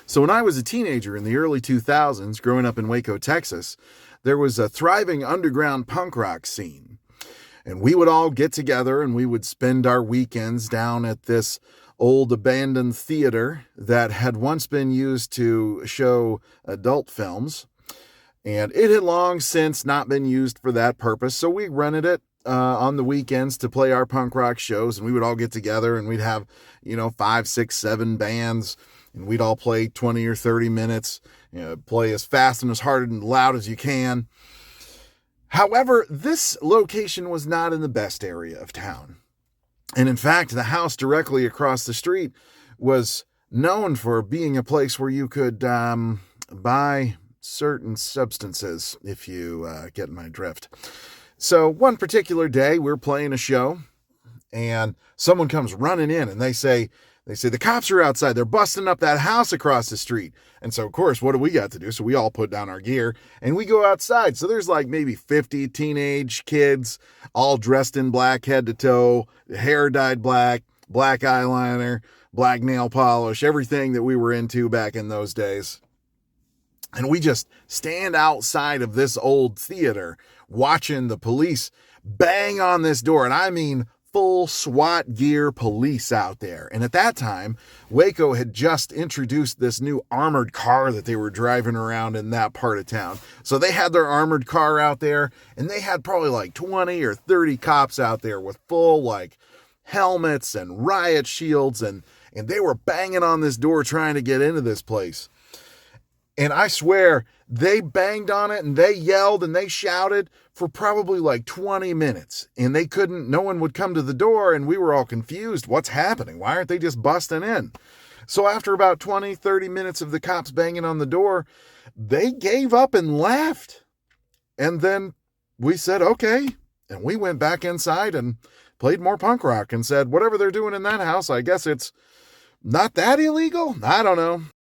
So when I was a teenager in the early 2000s, growing up in Waco, Texas, there was a thriving underground punk rock scene. And we would all get together and we would spend our weekends down at this old abandoned theater that had once been used to show adult films. And it had long since not been used for that purpose. So we rented it on the weekends to play our punk rock shows. And we would all get together and we'd have, 5, 6, 7 bands. And we'd all play 20 or 30 minutes, play as fast and as hard and loud as you can. However, this location was not in the best area of town. And in fact, the house directly across the street was known for being a place where you could buy certain substances, if you get my drift. So one particular day, we're playing a show, and someone comes running in, and they say, the cops are outside. They're busting up that house across the street. And so, of course, what do we got to do? So we all put down our gear and we go outside. So there's like maybe 50 teenage kids, all dressed in black head to toe, hair dyed black, black eyeliner, black nail polish, everything that we were into back in those days. And we just stand outside of this old theater watching the police bang on this door. And I mean, full SWAT gear police out there. And at that time, Waco had just introduced this new armored car that they were driving around in that part of town. So they had their armored car out there, and they had probably like 20 or 30 cops out there with full like helmets and riot shields, and they were banging on this door trying to get into this place. And I swear, they banged on it and they yelled and they shouted for probably like 20 minutes. And no one would come to the door, and we were all confused. What's happening? Why aren't they just busting in? So after about 20, 30 minutes of the cops banging on the door, they gave up and left. And then we said, okay. And we went back inside and played more punk rock and said, whatever they're doing in that house, I guess it's not that illegal. I don't know.